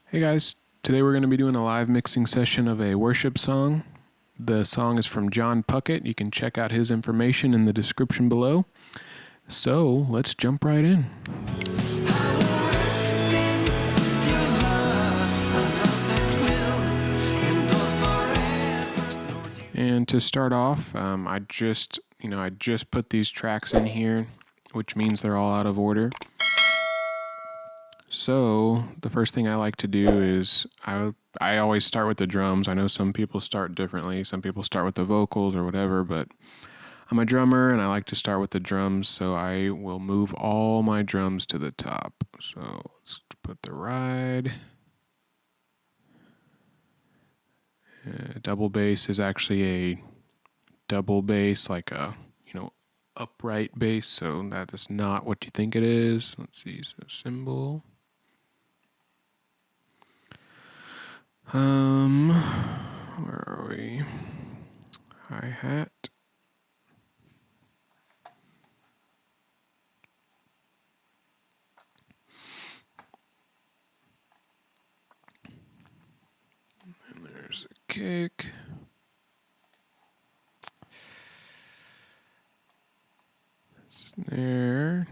Hey guys, today we're going to be doing a live mixing session of a worship song. The song is from John Puckett. You can check out his information in the description below. So let's jump right in. And to start off, I just put these tracks in here, which means they're all out of order. So the first thing I like to do is I always start with the drums. I know some people start differently. Some people start with the vocals or whatever, but I'm a drummer and I like to start with the drums, so I will move all my drums to the top. So let's put the ride. Double bass is actually a double bass, like a upright bass, so that is not what you think it is. Let's see, so cymbal. Where are we? Hi-hat. And there's a kick. Snare.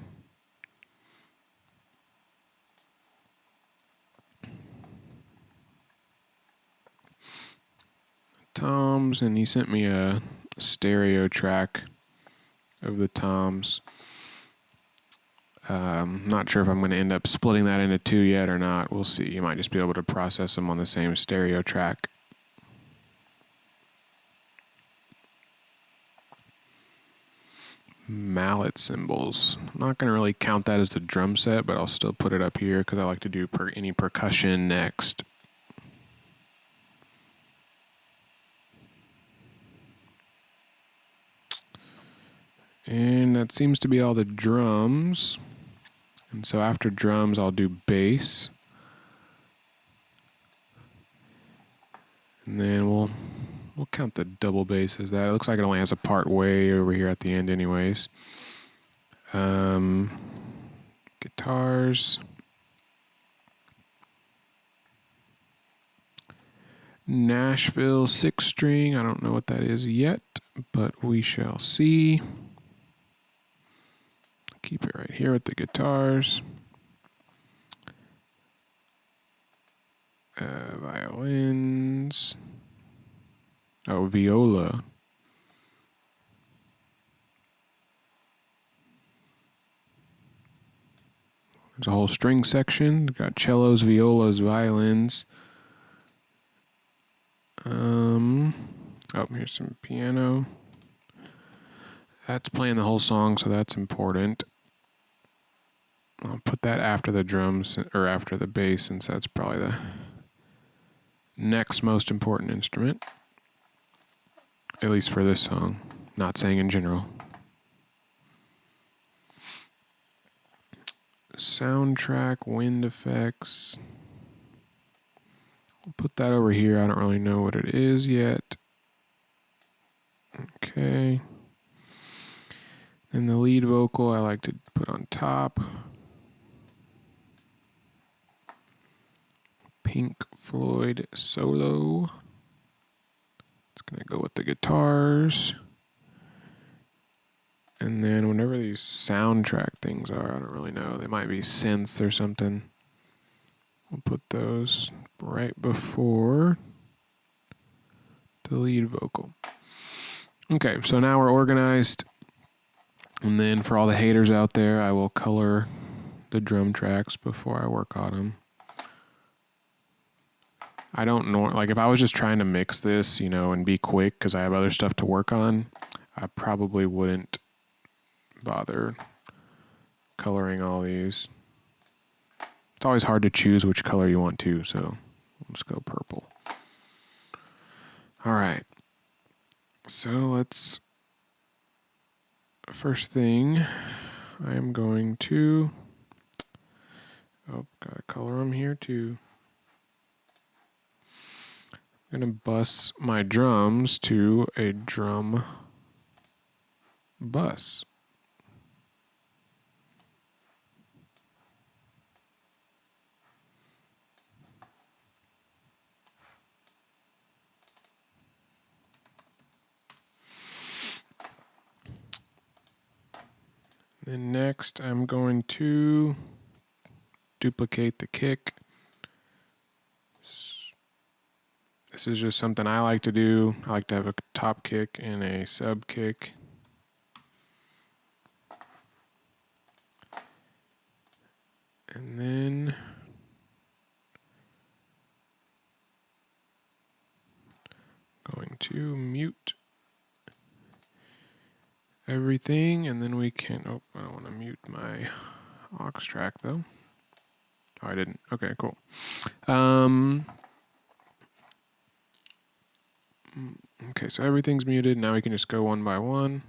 Toms, and he sent me a stereo track of the toms. Not sure if I'm going to end up splitting that into two yet or not. We'll see. You might just be able to process them on the same stereo track. Mallet cymbals. I'm not going to really count that as the drum set, but I'll still put it up here because I like to do any percussion next. And that seems to be all the drums. And so after drums, I'll do bass. And then we'll count the double bass as that. It looks like it only has a part way over here at the end anyways. Guitars. Nashville 6-string. I don't know what that is yet, but we shall see. Keep it right here with the guitars. Violins. Oh, viola. There's a whole string section. We've got cellos, violas, violins. Oh, here's some piano. That's playing the whole song, so that's important. I'll put that after the drums, or after the bass, since that's probably the next most important instrument. At least for this song. Not saying in general. Soundtrack, wind effects. I'll put that over here. I don't really know what it is yet. Okay. Then the lead vocal I like to put on top. Pink Floyd solo. It's going to go with the guitars. And then whenever these soundtrack things are, I don't really know. They might be synths or something. We'll put those right before the lead vocal. Okay, so now we're organized. And then for all the haters out there, I will color the drum tracks before I work on them. I don't know, like if I was just trying to mix this, and be quick because I have other stuff to work on, I probably wouldn't bother coloring all these. It's always hard to choose which color you want to, so let's go purple. All right. So let's, first thing, I am going to, gotta color them here too. I'm going to bus my drums to a drum bus. Then next I'm going to duplicate the kick. This is just something I like to do. I like to have a top kick and a sub kick. And then going to mute everything, and then we can, oh, I don't want to mute my aux track though. Oh, I didn't. Okay, cool. Okay, so everything's muted. Now we can just go one by one.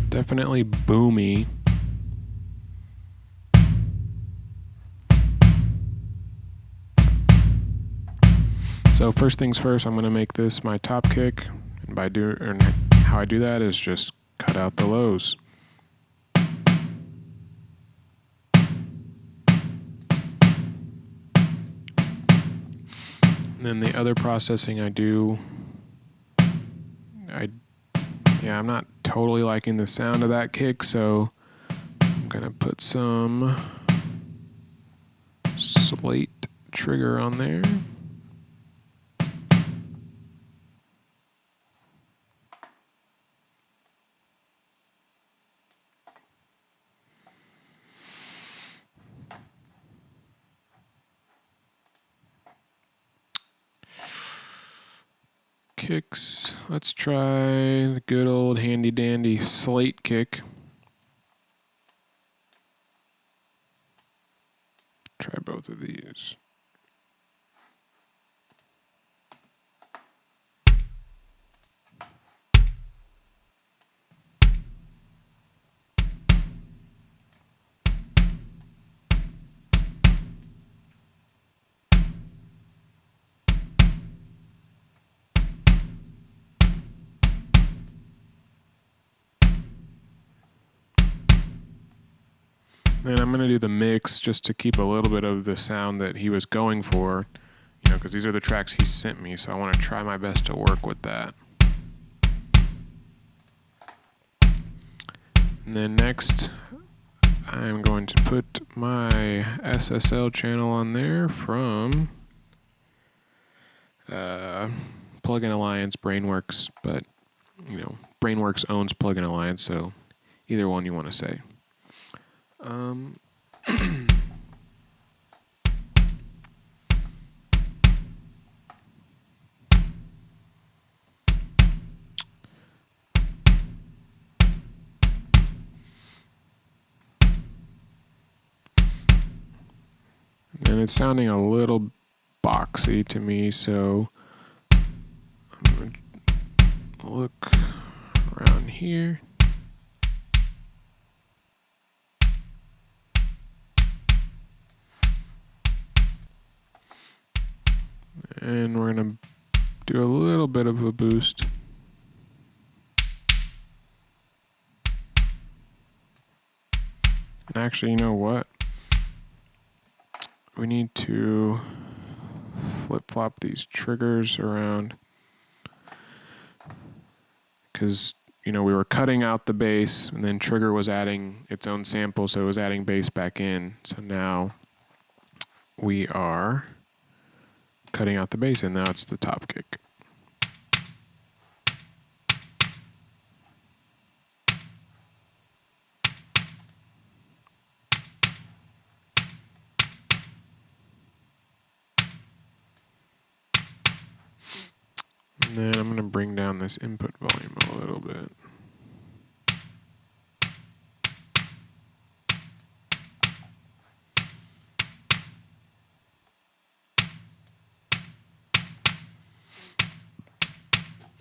Definitely boomy. So first things first, I'm going to make this my top kick, and how I do that is just cut out the lows. And then the other processing I do, I'm not totally liking the sound of that kick, so I'm going to put some slate trigger on there. Kicks, let's try the good old handy dandy slate kick. Try both of these. And I'm going to do the mix just to keep a little bit of the sound that he was going for, because these are the tracks he sent me, so I want to try my best to work with that. And then next, I'm going to put my SSL channel on there from Plugin Alliance, Brainworks, but Brainworks owns Plugin Alliance, so either one you want to say. And it's sounding a little boxy to me, so I'm going to look around here. And we're going to do a little bit of a boost. And actually, you know what? We need to flip-flop these triggers around, because we were cutting out the bass, and then trigger was adding its own sample, so it was adding bass back in. So now we are cutting out the bass, and now it's the top kick. And then I'm going to bring down this input volume a little bit.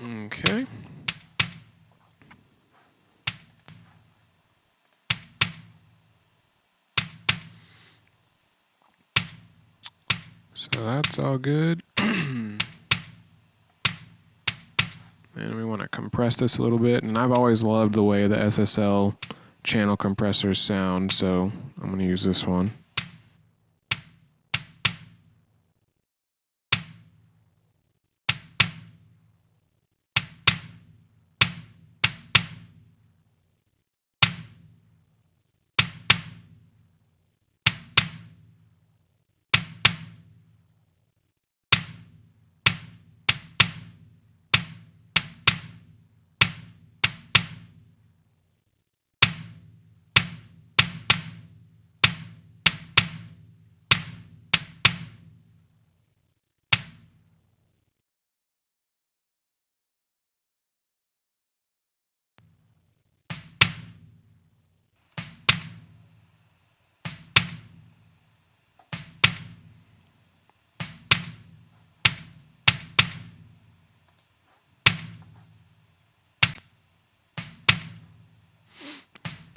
Okay. So that's all good. And we want to compress this a little bit. And I've always loved the way the SSL channel compressors sound, so I'm going to use this one.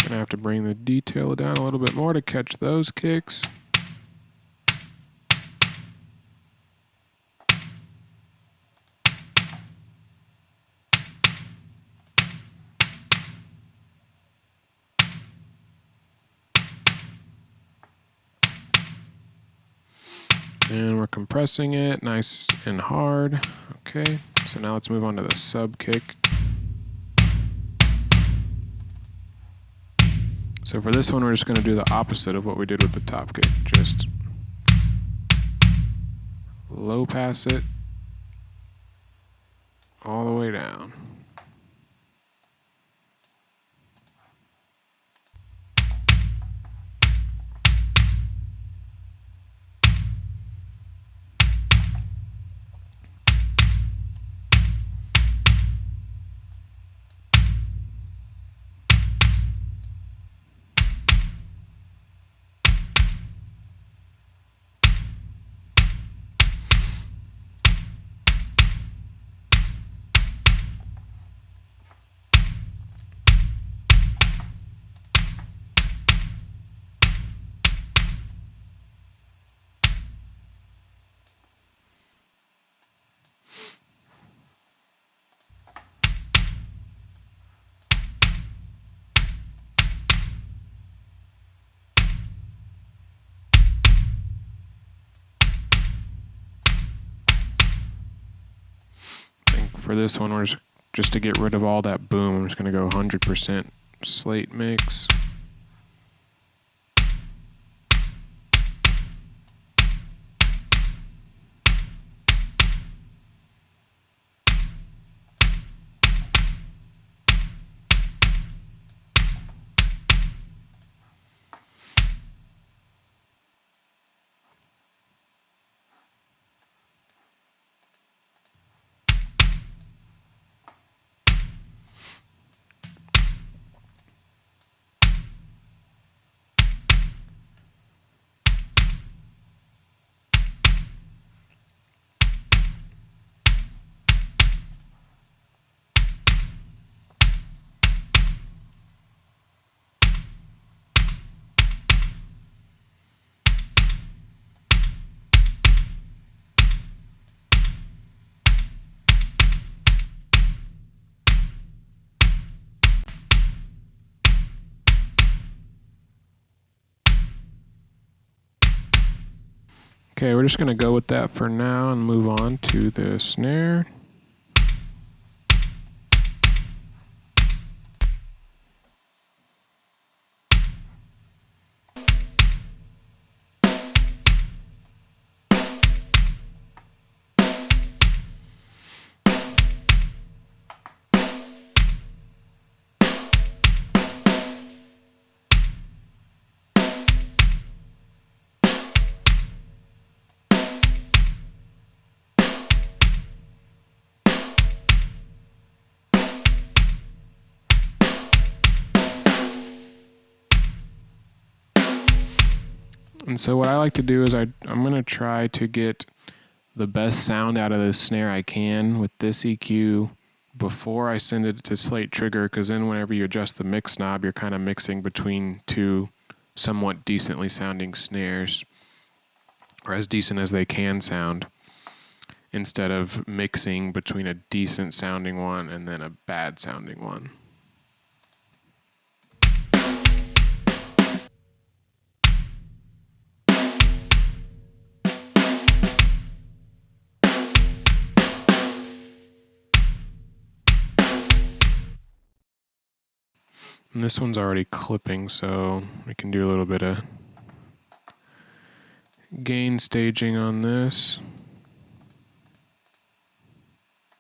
Gonna have to bring the detail down a little bit more to catch those kicks. And we're compressing it nice and hard. Okay, so now let's move on to the sub kick. So for this one, we're just going to do the opposite of what we did with the top kick. Just low pass it all the way down. For this one, we're just to get rid of all that boom, I'm just going to go 100% slate mix. Okay, we're just going to go with that for now and move on to the snare. And so what I like to do is I'm going to try to get the best sound out of this snare I can with this EQ before I send it to slate trigger, because then whenever you adjust the mix knob, you're kind of mixing between two somewhat decently sounding snares. or as decent as they can sound, instead of mixing between a decent sounding one and then a bad sounding one. And this one's already clipping, so we can do a little bit of gain staging on this.